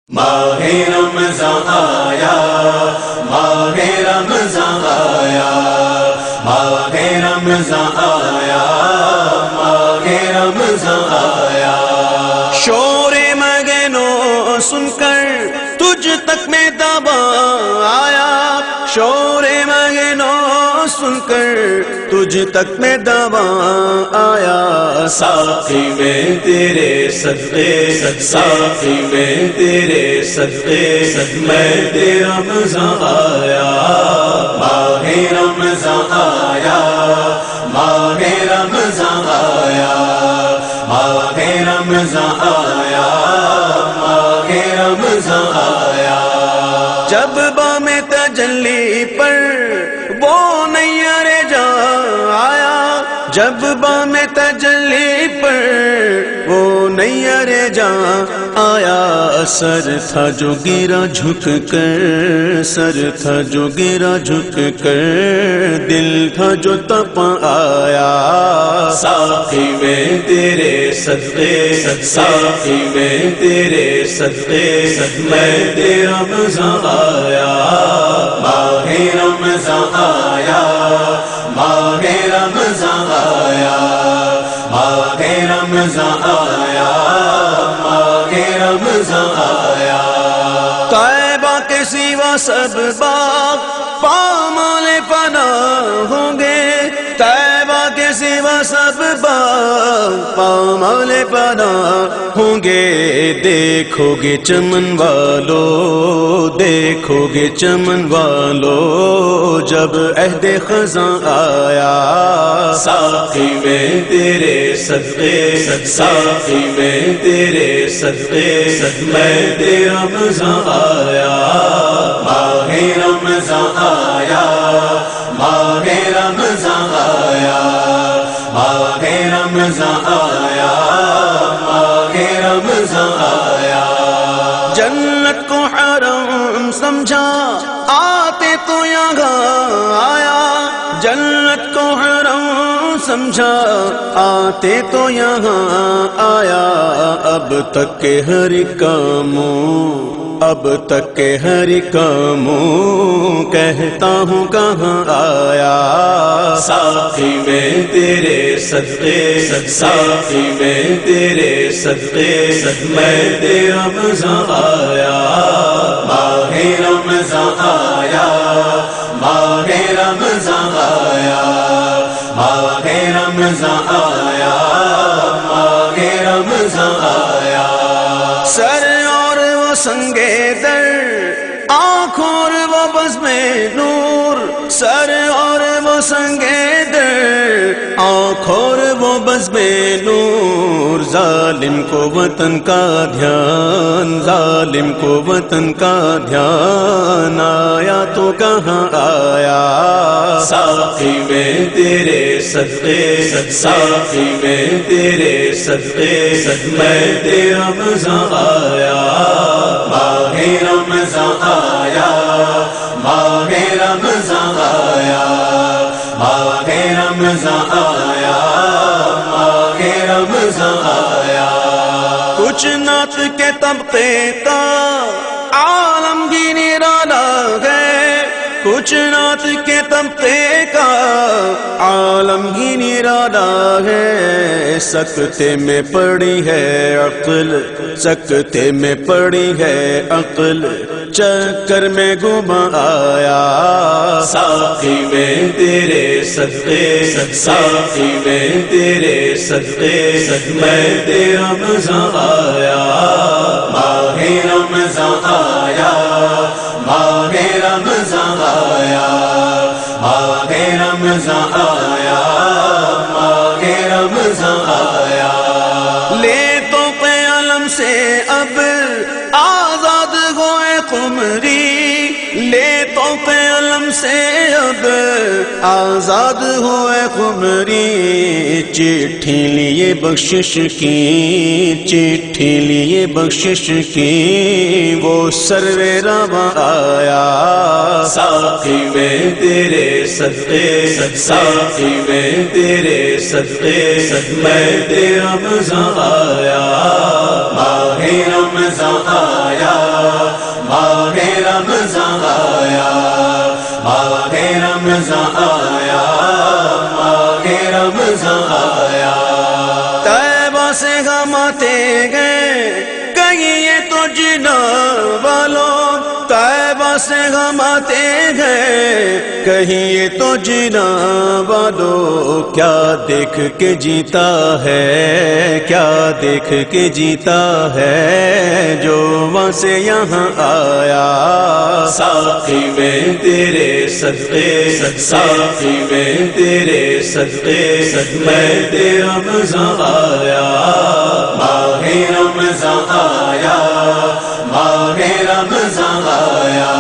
ماہ رمضان آیا، ماہ رمضان آیا، ماہ رمضان آیا، ماہ رمضان آیا۔ شور مگنو سن کر تجھ تک میں دبا آیا، شور مگنو سن کر تجھ تک میں دبا آیا۔ ساقی میں تیرے صدقے، ساقی میں تیرے صدقے، میں تیرا رمضان آیا، ماہ رمضان آیا، ماہ رمضان آیا، ماہ رمضان آیا، ماہ رمضان آیا۔ جب بام تجلی پر وہ نیر جا آیا، جب بام تجلی پر وہ نیر جا آیا۔ سر تھا جو گرا جھک کر، سر تھا جو گرا جھک کر، دل تھا جو تپ آیا۔ ساقی میں تیرے صدقے، ساقی میں تیرے صدقے، میں تیرا رمضان آیا، ماہ رمضان آیا، ماہ رمضان آیا، ماہ رمضان آیا، ماہ رمضان آیا۔ طیبہ کے سوا سب باغ پامال فنا ہوں گے، طیبہ کے سوا سب باغ پامال فنا ہوں گے۔ دیکھو گے چمن والو، دیکھو گے چمن والو، جب عہد خزاں آیا۔ ساقی میں تیرے صدقے، ساقی میں تیرے صدقے، میں تیرا رمضان آیا، ماہ رمضان آیا، ماہ رمضان آیا، ماہ رمضان آیا، ماہ رمضان آیا۔ جنت کو حرم سمجھا آتے تو یہاں آیا، جنت کو حرم سمجھا آتے تو یہاں آیا۔ اب تک کے ہر کاموں، اب تک کے ہر کاموں، کہتا ہوں کہاں آیا۔ ساقی میں تیرے صدقے، ساقی میں تیرے صدقے، میں تیرا رمضان آیا، ماہ رمضان آیا، ماہ رمضان آیا، ماہ رمضان آیا، ماہ رمضان آیا۔ سر اور وہ سنگے در، آنکھ اور وہ بزم نور، سر اور وہ سنگے در، آنکھ اور وہ بزم نور۔ ظالم کو وطن کا دھیان، ظالم کو وطن کا دھیان آیا تو کہاں آیا۔ ساقی میں تیرے صدقے، ساقی میں تیرے صدقے، میں تیرا رمضان آیا، ماہ رمضان آیا، ماہ رمضان آیا، ماہ رمضان آیا، ماہ رمضان آیا۔ کچھ نعت کے طبقے کا عالمگیر نرالا ہے، کچھ نعت کے طبقے کا عالمگیر نرالا ہے۔ سکتے میں پڑی ہے عقل، سکتے میں پڑی ہے عقل، چکر میں گم آیا۔ ساقی میں تیرے صدقے، ساقی میں تیرے صدقے، میں تیرا رمضان آیا، ماہ رمضان آیا، ماہ رمضان آیا، ماہ رمضان آیا، ماہ رمضان آیا۔ لے تو قلم سے اب آزاد ہوئے قمری، لے تو قلم سے اب آزاد ہوئے قمری۔ چٹھی لیے بخشش کی، چٹھی لیے بخشش کی، وہ سرو رواں آیا۔ ساقی میں تیرے صدقے، ساقی میں تیرے صدقے، میں تیرا رمضان آیا، ماہ رمضان آیا، رمضان آیا، ماہ رمضان آیا۔ طیبہ سے ہم آتے گئے کہیے تو جنا والوں، طیبہ سے ہم آتے گئے کہیے تو جنا والوں، کیا دیکھ کے جیتا ہے، کیا دیکھ کے جیتا ہے جو وہاں سے یہاں آیا۔ ساقی میں تیرے صدقے، ساقی میں تیرے صدقے، میں تیرا رمضان آیا، ماہ رمضان آیا، ماہ رمضان آیا،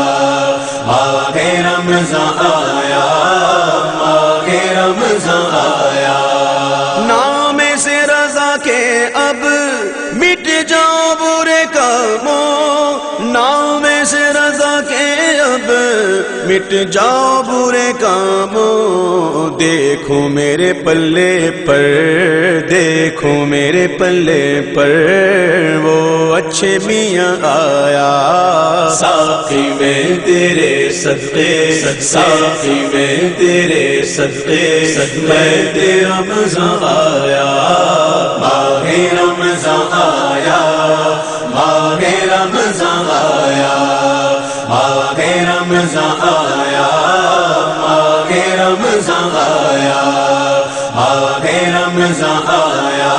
ماہ رمضان آیا، ماہ رمضان آیا۔ نام سے رضا کے اب مٹ جاؤ برے کاموں، نام سے رضا کے اب مٹ جاؤ برے کاموں، دیکھو میرے پلے پر، دیکھو میرے پلے پر وہ اچھے میاں آیا۔ ساقی میں تیرے صدقے، ساقی میں تیرے صدقے، میں تیرا رمضان آیا، ماہ رمضان آیا، ماہ رمضان آیا، ماہ رمضان آیا، ماہ رمضان آیا، ماہ رمضان آیا،